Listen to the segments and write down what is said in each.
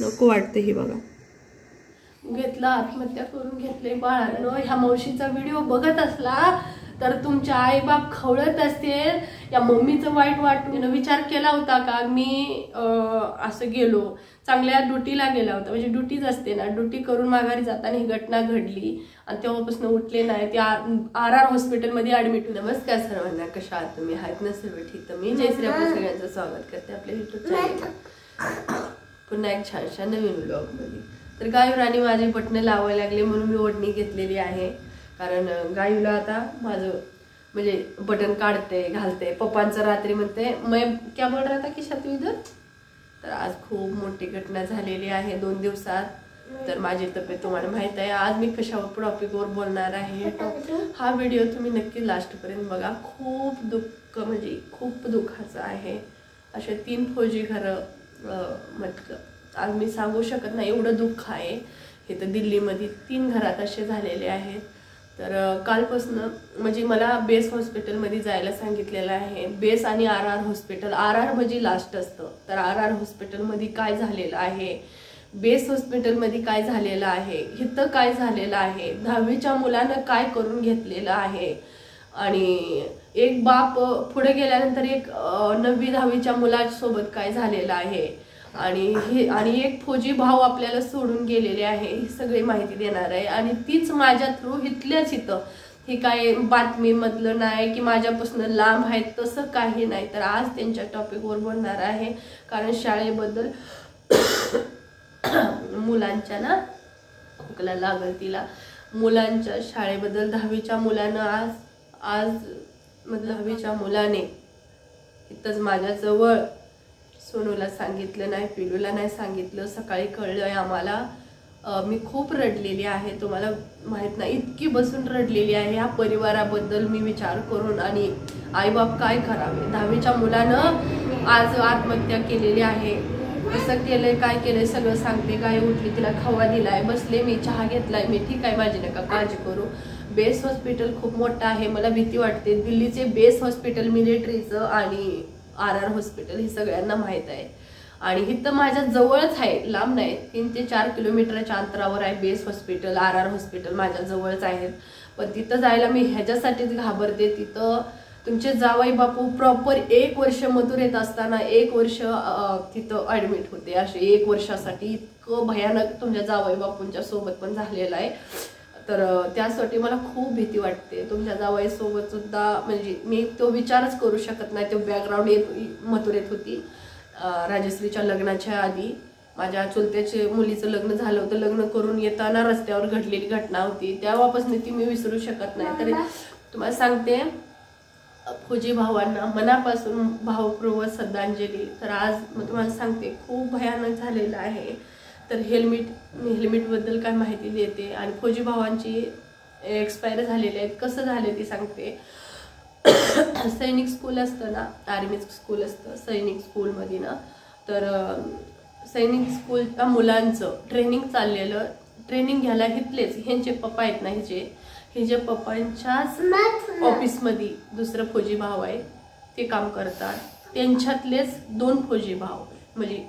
नको वाटते हे बघा. घेतला आत्महत्या करून घेतले बाळानं. ह्या मावशीचा व्हिडिओ बघत असला तर तुमच्या आई बाप खवळत असतील. या मम्मीचं वाईट वाटून विचार केला होता का मी असं गेलो, चांगल्या ड्युटीला गेला होता, म्हणजे ड्युटीच असते ना, ड्युटी करून माघारी जाताना ही घटना घडली आणि तेव्हापासून उठले नाही. ते RR हॉस्पिटलमध्ये ॲडमिट होते. नमस्कार सर्वांना, कशा आहात तुम्ही? आहेत ना सर्व ठीक? तर मी जयश्री आपल्या सगळ्यांचं स्वागत करते आपल्या युट्यूब चॅनल पुन्हा एक छानशा नवीन व्लॉगमध्ये. तर गायू राणी माझे बटणं लावायला लागले म्हणून मी ओढणी घेतलेली आहे. कारण गायूला आता माझं म्हणजे बटन काढते घालते. पप्पांचं रात्री म्हणते मैं क्या बोल रहा था की शातू इधर. तर आज खूप मोठी घटना झालेली आहे 2 दिवसात. तर माझी तब्येत तुम्हाला माहित आहे. आज मी कशावर टॉपिकवर बोलणार आहे. हा व्हिडिओ तुम्ही नक्की लास्टपर्यंत बघा. खूप दुःख म्हणजे खूप दुःखाचं आहे. असे 3 फौजी घरं म्हटलं आज मी सांगू शकत नाही एवढं दुःख आहे. हे तर दिल्लीमध्ये 3 घरात असे झालेले आहेत. तर कालपासून म्हणजे मला बेस हॉस्पिटलमध्ये जायला सांगितलेलं आहे. बेस आणि RR हॉस्पिटल. RR म्हणजे लास्ट असतं. तर RR हॉस्पिटलमध्ये काय झालेलं आहे, बेस हॉस्पिटलमध्ये काय झालेलं आहे, इथं काय झालेलं आहे, 10वीच्या मुलानं काय करून घेतलेलं आहे आणि एक बाप पुढे गेल्यानंतर एक 9वी 10वीच्या मुलासोबत काय झालेलं आहे आणि एक फौजी भाऊ आपल्याला सोडून गेलेले आहे. ही सगळी माहिती देणार आहे आणि तीच माझ्या थ्रू इथल्याच इथं. हे काय बातमी मधलं नाही की माझ्यापासून लांब आहेत तसं काही नाही. तर आज त्यांच्या टॉपिकवर बोलणार आहे. कारण शाळेबद्दल मुलांच्या ना खोकला लागल तिला. मुलांच्या शाळेबद्दल 10वीच्या मुलानं आज मतलब 10वीच्या मुलाने इथंच माझ्याजवळ सोनूला सांगितलं नाही, पिलूला नाही सांगितलं. सकाळी कळलंय आम्हाला. मी खूप रडलेली आहे. तुम्हाला माहित नाही इतकी बसून रडलेली आहे. या परिवाराबद्दल मी विचार करून आणि आईबाप काय करावे. 10वीच्या मुलानं आज आत्महत्या केलेली आहे. कसं केलंय काय केलंय सगळं सांगते. काय उठली तिला खवा दिलाय, बसले मी, चहा घेतलाय मी. ठीक आहे माझी नका काळजी करू. बेस हॉस्पिटल खूप मोठं आहे. मला भीती वाटते. दिल्लीचे बेस हॉस्पिटल मिलिटरीचं आणि RR हॉस्पिटल हे सगळ्यांना माहित आहे. आणि इथं माझ्या जवळच आहे, लांब नाही. 3 ते 4 किलोमीटरच्या अंतरावर आहे बेस हॉस्पिटल. RR हॉस्पिटल माझ्या जवळच आहेत. पण तिथं जायला मी ह्याच्यासाठीच घाबरते. तिथं तुमचे जावई बापू प्रॉपर 1 वर्ष मथुरेत असताना 1 वर्ष तिथं ॲडमिट होते. असे 1 वर्षासाठी इतकं भयानक तुमच्या जावई बापूंच्या सोबत पण झालेलं आहे. तर त्यासाठी मला खूप भीती वाटते. तुमच्या जावईसोबत सुद्धा म्हणजे मी तो विचारच करू शकत नाही. तो बॅकग्राऊंड मथुरेत होती. राजश्रीच्या लग्नाच्या आधी माझ्या चुलत्याच्या मुलीचं लग्न झालं होतं. लग्न करून येताना रस्त्यावर घडलेली घटना होती. तेव्हापासून ती मी विसरू शकत नाही. तर तुम्हाला सांगते फौजी भावांना मनापासून भावपूर्वक श्रद्धांजली. तर आज मग तुम्हाला सांगते खूप भयानक झालेलं आहे. तर हेल्मेटबद्दल काय माहिती देते आणि फौजी भावांची एक्सपायर झालेले आहेत. कसं झाले ते सांगते. सैनिक स्कूल असतं ना, आर्मी स्कूल असतं सैनिक स्कूलमध्ये ना. तर सैनिक स्कूलच्या मुलांचं ट्रेनिंग चाललेलं. ट्रेनिंग घ्यायला इथलेच ह्यांचे पप्पा आहेत ना, हिचे पप्पांच्याच ऑफिसमध्ये दुसरं फौजी भाव आहे. ते काम करतात. त्यांच्यातलेच 2 फौजी भाव म्हणजे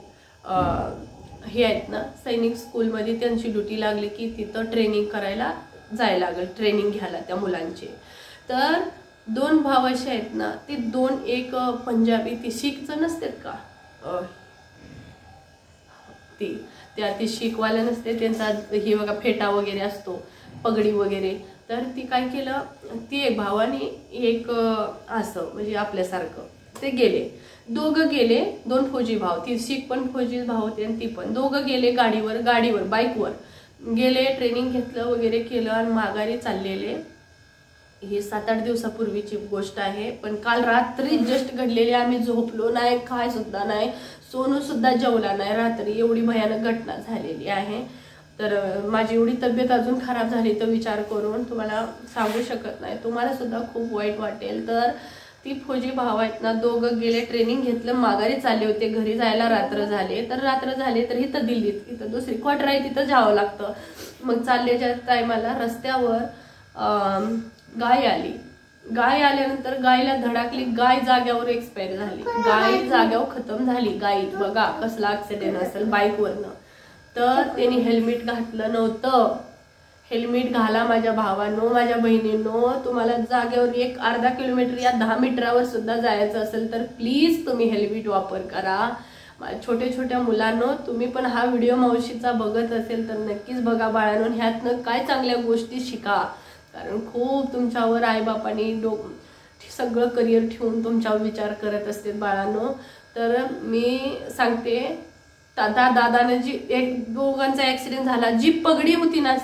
हे आहेत ना सैनिक स्कूलमध्ये. त्यांची ड्युटी लागली की तिथं ट्रेनिंग करायला जायला लागेल, ट्रेनिंग घ्यायला त्या मुलांचे. तर 2 भाव असे आहेत ना, ते 2 एक पंजाबी ती शीखचं नसतात का, ती शीखवाल्या नसते. त्यांचा हे बघा फेटा वगैरे असतो, पगडी वगैरे. तर ती काय केलं, ती एक भावाने एक असं म्हणजे आपल्यासारखं ते गेले. दोघं गेले, 2 फौजी भाव. ती शीख पण फौजी भाव होते आणि ती पण. दोघं गेले गाडीवर बाईकवर गेले. ट्रेनिंग घेतलं वगैरे केलं आणि माघारी चाललेले. ही 7-8 दिवसापूर्वीची गोष्ट आहे. पण काल रात्री जस्ट घडलेली. आम्ही झोपलो नाही, काय सुद्धा नाही. सोनू सुद्धा जेवला नाही रात्री. एवढी भयानक घटना झालेली आहे. तर माझी एवढी तब्येत अजून खराब झाली तर विचार करून तुम्हाला सांगू शकत नाही. तुम्हाला सुद्धा खूप वाईट वाटेल. तर ती फौजी भाव आहेत ना, दोघं गेले, ट्रेनिंग घेतलं, माघारी चालले होते. घरी जायला रात्र झाले. तर इथं दिल्लीत इथं दुसरी क्वार्टर आहे, तिथं जावं लागतं. मग चालल्याच्या टायमाला रस्त्यावर गाय आली. गाय आल्यानंतर गायला धडकली. गाय जाग्यावर एक्सपायर झाली. गाय जाग्यावर खतम झाली. गाय बघा कसला ऍक्सिडेंट असेल बाईकवरनं. तर त्यांनी हेल्मेट घातलं नव्हतं. हेल्मेट घाला माझ्या भावांनो, माझ्या बहिणींनो. तुम्हाला जागेवर एक अर्धा किलोमीटर या 10 मीटरावर सुद्धा जायचं असेल तर प्लीज तुम्ही हेल्मेट वापर करा. छोट्या छोट्या मुलांनो, तुम्ही पण हा व्हिडिओ मावशीचा बघत असेल तर नक्कीच बघा बाळांनो. ह्यातनं काय चांगल्या गोष्टी शिका, कारण खूप तुमच्यावर आईबापांनी सगळं करिअर ठेवून तुमच्यावर विचार करत असते बाळांनो. तर मी सांगते, दादाने जी दोघांचा ऍक्सिडेंट झाला, जी पगडी होती ना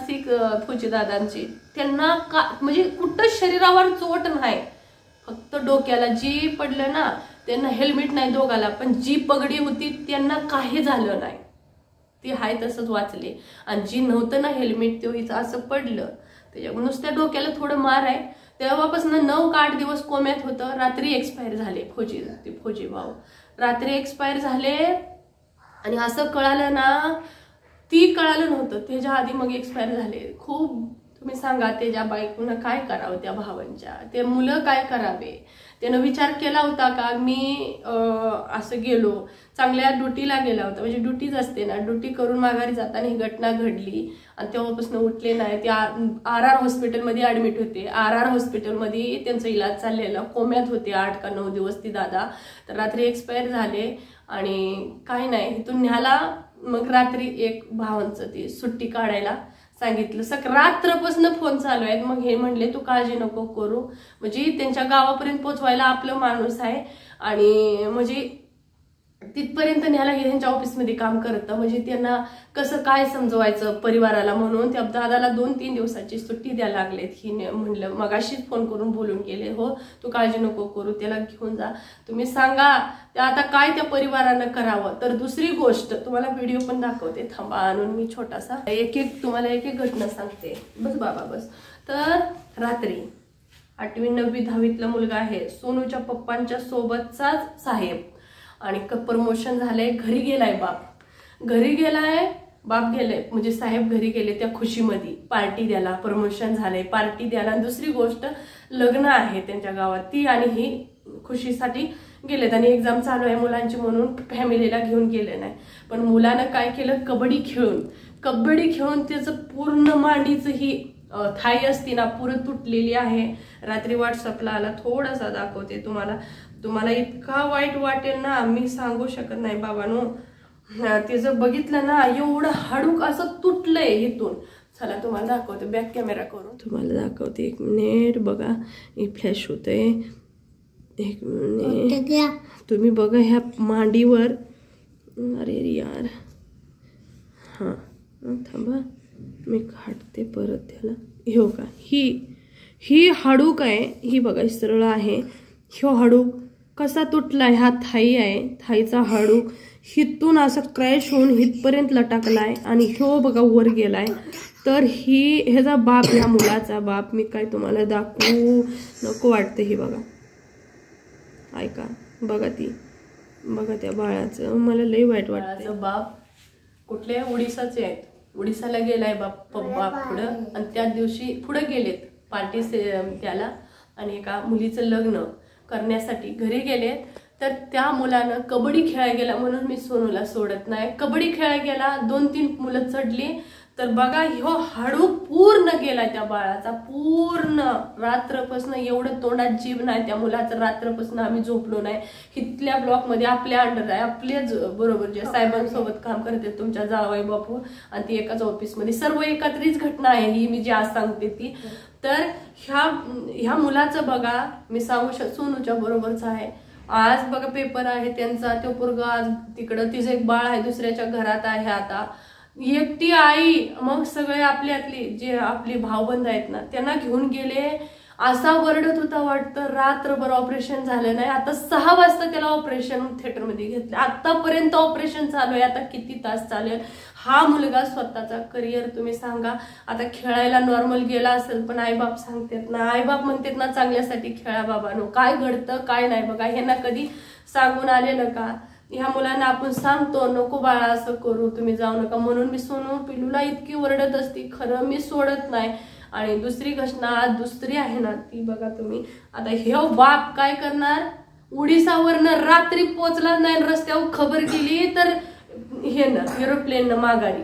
फौजी दादांची, त्यांना म्हणजे कुठं शरीरावर चोट नाही, फक्त डोक्याला जी पडलं ना, त्यांना हेल्मेट नाही दोघाला, पण जी पगडी होती त्यांना काही झालं नाही, ती हाय तसंच वाचले. आणि जी नव्हतं ना हेल्मेट, तो हिचं असं पडलं, त्याच्यामुळे नुसत्या डोक्याला थोडं मार आहे. तेव्हापासून 9 का 8 दिवस कोम्यात होतं. रात्री एक्सपायर झाले फौजी भाऊ, रात्री एक्सपायर झाले. आणि असं कळालं ना, ती कळालं नव्हतं, त्याच्या आधी मग एक्सपायर झाले. खूप तुम्ही सांगा त्याच्या बायकोनं काय करावं, त्या भावांच्या ते मुलं काय करावे. त्यानं विचार केला होता का मी असं गेलो, चांगल्या ड्युटीला गेला होता, म्हणजे ड्युटीच असते ना, ड्युटी करून माघारी जाताना ही घटना घडली. आणि तेव्हापासून उठले नाही. ते RR हॉस्पिटलमध्ये ऍडमिट होते. RR हॉस्पिटलमध्ये त्यांचा इलाज चाललेला, कोम्यात होते 8 का 9 दिवस ती दादा. तर रात्री एक्सपायर झाले. आणि काही नाही, इथून न्याला मग रात्री एक भावांचं ती सुट्टी काढायला सांगितलं. रात्रपासून फोन चालू आहेत. मग हे म्हणले तू काळजी नको करू, म्हणजे त्यांच्या गावापर्यंत पोहोचवायला आपलं माणूस आहे. आणि म्हणजे तिथपर्यंत न्यायला हे त्यांच्या ऑफिसमध्ये काम करतं, म्हणजे त्यांना कसं काय समजवायचं परिवाराला, म्हणून त्या दादाला 2-3 दिवसाची सुट्टी द्यायला लागलेत. ही म्हणलं मगाशीच फोन करून बोलून गेले, हो तू काळजी नको करू, त्याला घेऊन जा. तुम्ही सांगा आता काय त्या परिवारानं करावं. तर दुसरी गोष्ट तुम्हाला व्हिडिओ पण दाखवते, थांबा आणून मी छोटासा तुम्हाला एक घटना सांगते. बस बाबा बस. तर रात्री 8वी 9वी 10वीतला मुलगा आहे, सोनूच्या पप्पांच्या सोबतचाच साहेब, आणि प्रमोशन झालंय, घरी गेलाय बाप, घरी गेलाय बाप गेले, म्हणजे साहेब घरी गेले त्या खुशीमध्ये पार्टी द्यायला, प्रमोशन झालंय पार्टी द्यायला. आणि दुसरी गोष्ट लग्न आहे त्यांच्या गावात, ती आणि ही खुशीसाठी गेलेत. आणि एक्झाम चालू आहे मुलांची म्हणून फॅमिलीला घेऊन गेले नाही. पण मुलानं काय केलं, कबड्डी खेळून त्याचं पूर्ण मांडीचं ही थाई असती ना पुरं तुटलेली आहे. रात्री व्हॉट्सअपला आला, थोडासा दाखवते तुम्हाला इतका वाईट वाटेल ना, मी सांगू शकत नाही बाबांनो. त्याचं बघितलं ना, एवढं हाडूक असं तुटलंय इथून. चला तुम्हाला दाखवते, बॅक कॅमेरा करून तुम्हाला दाखवते. 1 मिनिट बघा, हे फ्लॅश होतंय. 1 मिनिट तुम्ही बघा ह्या मांडीवर. अरे यार, हां थांबा मी काढते परत त्याला. हो का, ही हाडूक आहे, ही बघा सरळ आहे. ह्यो हाडूक कसा तुटलाय, हा थाई आहे, थाईचा हाडूक हिथून असं क्रॅश होऊन हितपर्यंत लटकलाय. आणि ह्यो बघा वर गेलाय. तर ह्याचा बाप, ह्या मुलाचा बाप, मी काय तुम्हाला दाखवू नको वाटतं. ही बघा, ऐका बघा, बघा त्या बाळाचं, मला लई वाईट वाटतं. बाप कुठल्या उडीसाचे आहेत, उडीसाला गेलाय बाप पुढं. आणि त्याच दिवशी पुढे गेलेत पार्टी त्याला, आणि एका मुलीचं लग्न करण्यासाठी घरी गेलेत. तर त्या मुलानं कबड्डी खेळायला गेला, म्हणून मी सोनूला सोडत नाही. कबड्डी खेळायला गेला, 2-3 मुलं चढली. तर बघा ह्यो हाडू पूर्ण गेला त्या बाळाचा, पूर्ण. रात्रपासून एवढं तोंडात जीभ नाही त्या मुलाचं. रात्रपासून आम्ही झोपलो नाही. इथल्या ब्लॉकमध्ये आपल्या अंडर आहे, आपल्याच बरोबर जे साहेबांसोबत काम करते तुमच्या जावई बापू, आणि ती एकाच ऑफिसमध्ये, सर्व एकत्रित घटना आहे ही मी जी आज सांगते ती. तर ह्या मुलाचं बघा, मी सांगू सोनूच्या बरोबरच आहे. आज बघा पेपर आहे त्यांचा, तो पोरगा आज तिकडं, तिचं एक बाळ आहे दुसऱ्याच्या घरात आहे. आता एकटी आई, मग सगळे आपल्यातली जे आपली भावबंद आहेत ना त्यांना घेऊन गेले. असा वरडत होता वाटतं, रात्रभर ऑपरेशन झालं नाही. आता 6 वाजता त्याला ऑपरेशन थिएटरमध्ये घेतलं. आतापर्यंत ऑपरेशन चालू आहे, आता किती तास चालेल. हा मुलगा स्वतःचा करिअर तुम्ही सांगा. आता खेळायला नॉर्मल गेला असेल, पण आईबाप सांगतात ना, आईबाप म्हणतात ना चांगल्यासाठी खेळा बाबांनो, काय घडतं काय नाही बघा. ह्यांना कधी सांगून आलेलं का? ह्या मुलांना आपण सांगतो नको बाळा असं करू, तुम्ही जाऊ नका, म्हणून मी सोनू पिलूला इतकी ओरडत असती, खरं मी सोडत नाही. आणि दुसरी घटना दुसरी आहे ना ती बघा तुम्ही. आता हे बाप काय करणार, उडीसावरनं रात्री पोचला नाही, रस्त्यावर खबर केली तर हे ना एरोप्लेन माघारी.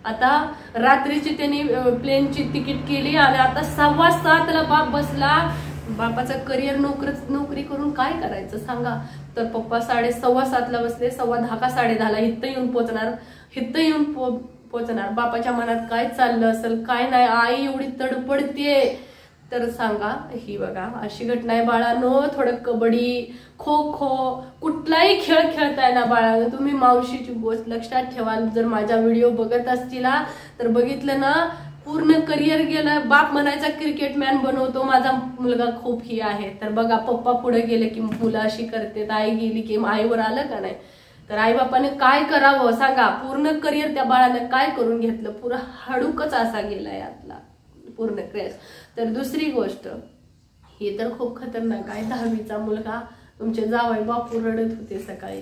आता रात्रीची त्यांनी प्लेनची तिकीट केली आणि आता 7:15ला बाप बसला. बापाचं करिअर नोकरी करून काय करायचं सांगा. तर पप्पा 6:15ला बसले, 6:10 का 10:30ला इथं येऊन पोचणार. बापाच्या मनात काय चाललं असेल काय नाही, आई एवढी तडपडते. तर सांगा, ही बघा अशी घटना आहे बाळांनो. थोडं कबड्डी, खो खो, कुठलाही खेळ खेळताय ना बाळांनो, तुम्ही मावशीची गोष्ट लक्षात ठेवा. जर माझा व्हिडिओ बघत असतील तर बघितलं ना, पूर्ण करिअर गेलं. बाप म्हणायचा क्रिकेटमॅन बनवतो, माझा मुलगा खूप ही आहे. तर बघा पप्पा पुढे गेले की मुलं अशी करते, आई गेली की आईवर आलं का नाही. तर आई बापाने काय करावं सांगा. पूर्ण करिअर त्या बाळाने काय करून घेतलं, पुरा हाडूकच असा गेलाय यातला पूर्ण क्रॅश. तर दुसरी गोष्ट ही तर खूप खतरनाक आहे. 10वीचा मुलगा, तुमचे जावई बापू रडत होते सकाळी,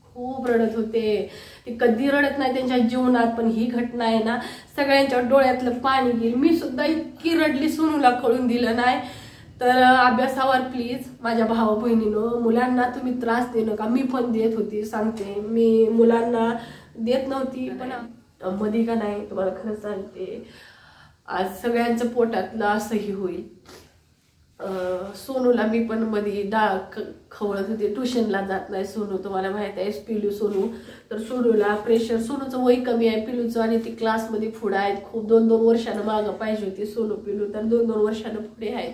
खूप रडत होते. ते कधी रडत नाही त्यांच्या जीवनात, पण ही घटना आहे ना सगळ्यांच्या डोळ्यातलं पाणी गेलं. मी सुद्धा इतकी रडली, सोनूला कळून दिलं नाही. तर अभ्यासावर प्लीज माझ्या भाऊ बहिणीनं, मुलांना तुम्ही त्रास देऊ नका. मी पण देत होती, सांगते, मी मुलांना देत नव्हती, पण मध्ये का नाही तुम्हाला खरं सांगते, आज सगळ्यांचं पोटातलं असंही होईल. सोनूला मी पण मध्ये डाळ खवळत होते, ट्युशनला जात नाही सोनू, तुम्हाला माहित आहे पिलू सोनू. तर सोनूला प्रेशर, सोनूचं वय कमी आहे पिलूचं, आणि ती क्लासमध्ये पुढे आहेत खूप. 2-2 वर्षानं मागं पाहिजे होती सोनू पिलू, तर 2-2 वर्षानं पुढे आहेत.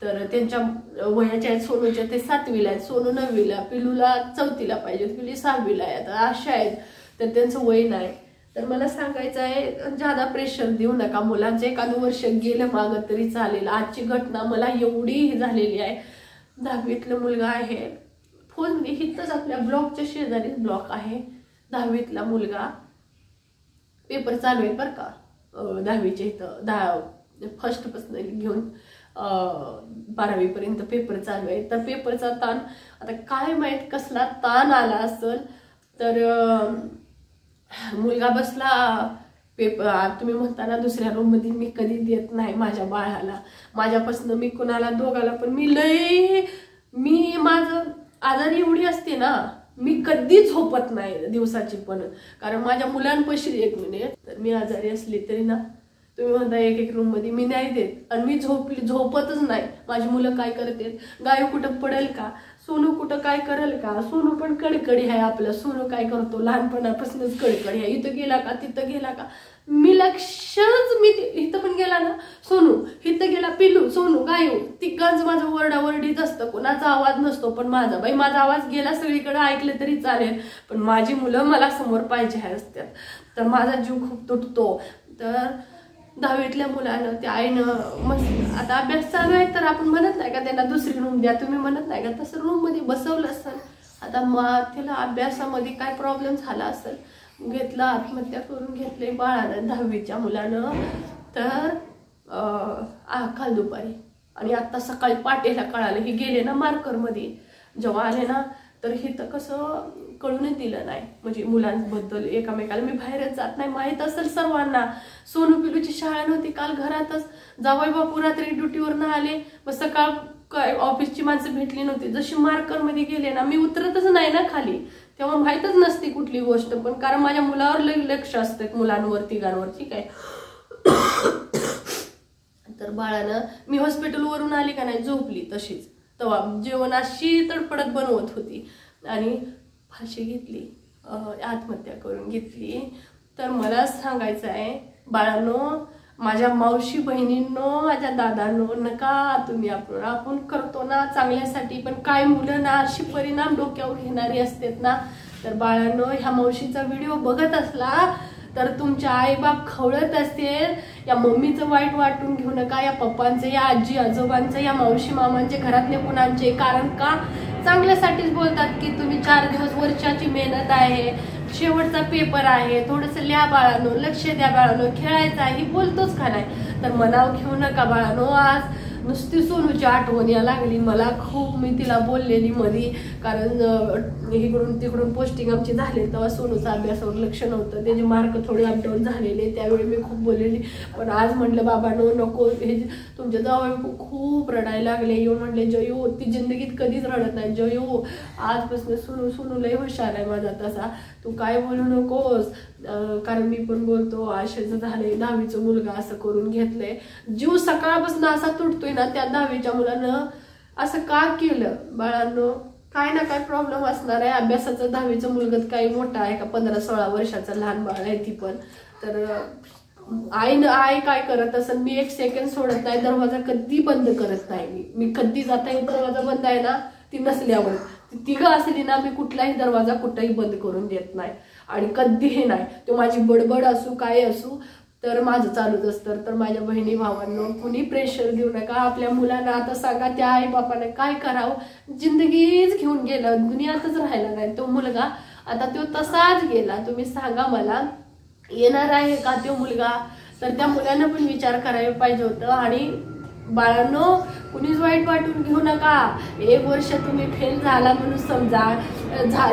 तर त्यांच्या वयाच्या आहेत सोनूच्या, ते 7वीला आहेत, सोनू 9वीला, पिलूला 4थीला पाहिजे, पिलू 6वीला आहे. आता अशा आहेत, तर त्यांचं वय नाही. तर मला सांगायचं आहे, ज्यादा प्रेशर देऊ नका मुलांचं. एखादं वर्ष गेलं मागं तरी चालेल. आजची घटना मला एवढी झालेली आहे. 10वीतला मुलगा आहे, फोन हिथंच आपल्या ब्लॉकच्या शेजारीच ब्लॉक आहे. 10वीतला मुलगा, पेपर चालू आहे बरं का, 10वीच्या इथं फर्स्टपासून घेऊन 12वीपर्यंत पेपर चालू आहे. तर पेपरचा ताण, आता काय माहित कसला ताण आला असेल. तर मुलगा बसला पेपर, तुम्ही म्हणताना दुसऱ्या रूम मध्ये, मी कधी देत नाही माझ्या बाळाला, माझ्यापासून मी कुणाला दोघाला पण मी माझं आजारी एवढी असते ना, मी कधी झोपत नाही दिवसाची पण. कारण माझ्या मुलांपाशी 1 मिनिट, तर मी आजारी असली तरी ना, तुम्ही म्हणता एक रूम मध्ये, मी नाही देत. आणि मी झोपतच नाही. माझी मुलं काय करते, गाय कुठं पडेल का, सोनू कुठं काय करेल का, सोनू पण कडकडी आहे आपलं. सोनू काय करतो, लहानपणापासूनच कडकडी आहे, इथं गेला का तिथं गेला का, मी लक्षच, मी इथं पण गेला ना सोनू, इथं गेला पिलू, सोनू, गायू, तिघांच माझं वरडावरडीच असतं, कोणाचा आवाज नसतो. पण माझा आवाज गेला सगळीकडे ऐकलं तरी चालेल, पण माझी मुलं मला समोर पाहिजे असतात. तर माझा जीव खूप तुटतो. तर 10वीतल्या मुलानं त्या आईनं मस्त, आता अभ्यास चालू आहे तर आपण म्हणत नाही का त्यांना दुसरी रूम द्या, तुम्ही म्हणत नाही का, तसं रूम मध्ये बसवलं असेल. आता तिला अभ्यासामध्ये काय प्रॉब्लेम झाला असेल, घेतला, आत्महत्या करून घेतले बाळानं, 10वीच्या मुलानं. तर काल दुपारी, आणि आता सकाळी पाटेला कळालं, हे गेले ना मार्कर मध्ये, जेव्हा आले ना, तर हे तर कसं कळूनच दिलं नाही. म्हणजे मुलांबद्दल एकामेकाला, मी बाहेरच जात नाही, माहित असेल सर्वांना. सोनू पिलूची शाळा नव्हती, काल घरातच, जावई बापू रात्री ड्युटीवर न आले, मग सकाळ काय ऑफिसची माणसं भेटली नव्हती. जशी मार्कर मध्ये गेले ना, मी उतरतच नाही ना खाली, तेव्हा माहीतच नसते कुठली गोष्ट पण, कारण माझ्या मुलावर लक्ष असतं, मुलांवर, तिघांवर, ठीक आहे. तर बाळानं, मी हॉस्पिटलवरून आली का नाही, झोपली तशीच, तेव्हा जेवण अशी तडपडत बनवत होती, आणि फाशी घेतली, आत्महत्या करून घेतली. तर मला सांगायचं आहे बाळांनो, माझ्या मावशी बहिणींनो, माझ्या दादांनो, नका तुम्ही, आपण करतो ना चांगल्यासाठी, पण काय मुलं ना अशी परिणाम डोक्यावर घेणारी असतात ना. तर बाळांनो, ह्या मावशीचा व्हिडिओ बघत असला तर तुमच्या आईबाप खवळत असतील, या मम्मीचं वाईट वाटून घेऊ नका, या पप्पांचे, या आजी आजोबांचं, या मावशी मामांचे, घरातले कुणांचे. कारण का, चांगल्यासाठीच बोलतात की तुम्ही 4 दिवस वर्षाची मेहनत आहे, शेवटचा पेपर आहे, थोडंसं लिहा बाळानो, लक्ष द्या बाळानो, खेळायचं आहे, बोलतोच का नाही. तर मनाव घेऊ नका बाळानो. आज नुसती सोनूची आठवण या लागली मला खूप. मी तिला बोललेली मध्ये, कारण इकडून तिकडून पोस्टिंग आमची झाली, तेव्हा सोनूचा अभ्यासावर लक्ष नव्हतं, त्याचे मार्क थोडे अपडाऊन झालेले, त्यावेळी मी खूप बोललेली. पण आज म्हटलं बाबानो नको, हे तुमच्या जावई खूप रडायला लागले. येऊन म्हटले, जयू ती जिंदगीत कधीच रडत नाही, जयू आजपासून सोनू लय हुशार आहे माझा तसा, तू काय बोलू नकोस, कारण मी पण बोलतो आशेचं झालंय 10वीचा मुलगा असं करून घेतलंय, जीव सकाळपासून असा तुटतोय ना त्या 10वीच्या मुलानं असं का केलं. बाळांनो काय ना काय प्रॉब्लेम असणार आहे. अभ्यासाचं 10वीचा मुलगा काही मोठा आहे का, 15-16 वर्षाचं लहान बाळ आहे ती पण. तर आई काय करत असेल, मी 1 सेकंड सोडत नाही, दरवाजा कधी बंद करत नाही. मी कधी जाता येईल दरवाजा बंद आहे ना ती नसल्यावर, तिघं असली ना मी कुठलाही दरवाजा कुठेही बंद करून देत नाही. आणि कधीही नाही, तो माझी बडबड असू काय असू तर माझं चालूच असतं. तर माझ्या बहिणी भावांनो कुणी प्रेशर देऊ नका आपल्या मुलांना. आता सांगा त्या आई बापाने काय करावं, जिंदगीच घेऊन गेलं, दुनियातच राहिला नाही तो मुलगा. आता तो तसाच गेला. तुम्ही सांगा मला येणार आहे का तो मुलगा. तर त्या मुलांना पण विचार करायला पाहिजे होतं. आणि बाळांनो कुणीच वाईट वाटून घेऊ नका. 1 वर्ष तुम्ही फेल झाला म्हणून समजा,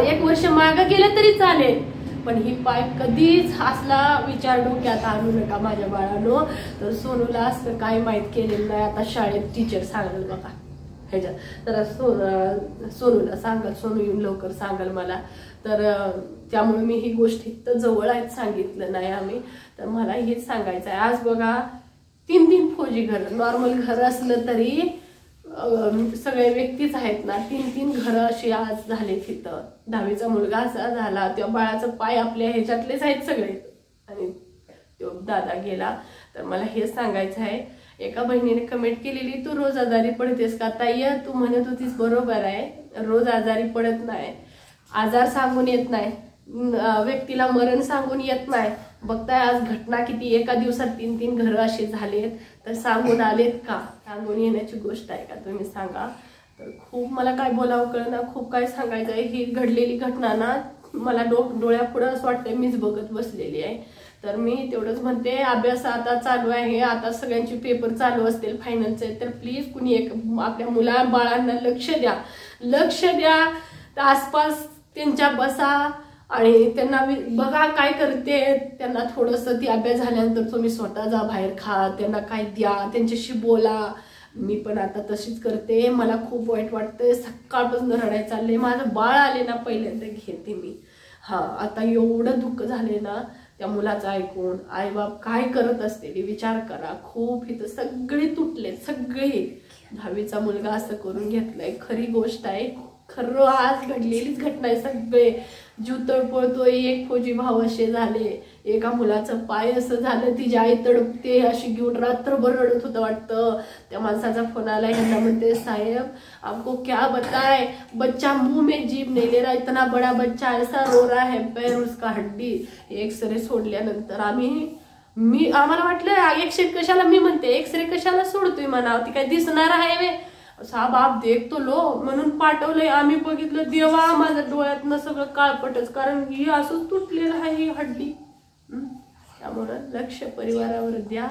1 वर्ष मागं गेलं तरी चालेल, पण ही पाय कधीच असला विचार डोक्यात आणू नका माझ्या बाळांनो. तर सोनूला असं काही माहीत केलेलं नाही. आता शाळेत टीचर सांगेल बघा ह्याच्यात, तर सोनूला सांगाल, सोनू येऊन लवकर सांगाल मला. तर त्यामुळे मी ही गोष्ट इतकं जवळ आहेत सांगितलं नाही आम्ही. तर मला हेच सांगायचं आहे. आज बघा 3 फौजी घर, नॉर्मल घर असलं तरी सगळे व्यक्तीच आहेत ना, 3 घरं अशी आज झाले तिथं. 10वीचा मुलगा असा झाला, त्या बाळाचं पाय आपल्या ह्याच्यातलेच आहेत सगळे, आणि तो दादा गेला. तर मला हेच सांगायचं आहे. एका बहिणीने कमेंट केलेली, तू रोज आजारी पडतेस का ताई. तू म्हणत होतीस बरोबर आहे, रोज आजारी पडत नाही. आजार सांगून येत नाही, व्यक्तीला मरण सांगून येत नाही. बघताय आज घटना किती, एका दिवसात 3 घरं असे झालेत. तर सांगून आलेत का, सांगून येण्याची गोष्ट आहे का तुम्ही सांगा. तर खूप मला काय बोलावं कळना, खूप काय सांगायचं आहे. ही घडलेली घटना ना मला डोळ्यापुढं असं वाटतंय मीच बघत बसलेली आहे. तर मी तेवढंच म्हणते, अभ्यास आता चालू आहे, आता सगळ्यांचे पेपर चालू असतील फायनलचे. तर प्लीज कुणी एक आपल्या बाळांना लक्ष द्या. आसपास त्यांच्या बसा आणि त्यांना बघा काय करते. त्यांना थोडंसं ती अभ्यास झाल्यानंतर तुम्ही स्वतः जा बाहेर खा, त्यांना काय द्या, त्यांच्याशी बोला. मी पण आता तशीच करते. मला खूप वाईट वाटतंय, सकाळपासून रडायला चाललंय. माझं बाळ आले ना पहिल्यांदा घेते मी. आता एवढं दुःख झाले ना त्या मुलाचं ऐकून. आईबाप काय करत असते विचार करा. खूप इथं सगळे तुटले, सगळे. 10वीचा मुलगा असं करून घेतलंय. खरी गोष्ट आहे, खरं आज घडलेलीच घटना आहे. सगळे जीव तडपडतोय. 1 फौजी भाव असे झाले, एका मुलाचं पाय असं झालं, तिची आई तडपते अशी घेऊन रात्रभर रडत होतं वाटतं. त्या माणसाचा फोन आला, ह्यांना म्हणते साहेब आपको क्या बताए, बच्चा मुंह में जीभ नहीं ले रहा, इतना बड़ा बच्चा ऐसा रो रहा है, पैर उसका हड्डी. एक्सरे सोडल्यानंतर आम्हाला वाटलं एक्सरे कशाला, मी म्हणते एक्सरे कशाला सोडतोय म्हणावं, ती काय दिसणार आहे वे. साहेब आप देख तो लो म्हणून पाठवलंय. आम्ही बघितलं, देवा माझ्या डोळ्यातनं सगळं काळपटच, कारण ही असंच तुटलेलं आहे ही हड्डी. त्यामुळं लक्ष परिवारावर द्या.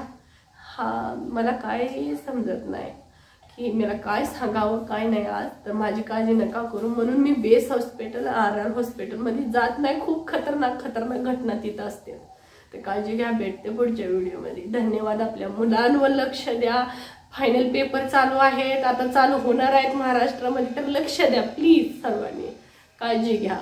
मला काही समजत नाही की मला काय सांगावं काय नाही. आज तर माझी काळजी नका करू म्हणून मी बेस हॉस्पिटल RR हॉस्पिटलमध्ये जात नाही. खूप खतरनाक घटना तिथं असते. तर काळजी घ्या. भेटते पुढच्या व्हिडिओमध्ये. धन्यवाद. आपल्या मुलांवर लक्ष द्या. फायनल पेपर चालू आहेत, आता चालू होणार आहेत महाराष्ट्रामध्ये. तर लक्ष द्या प्लीज सर्वांनी. काळजी घ्या.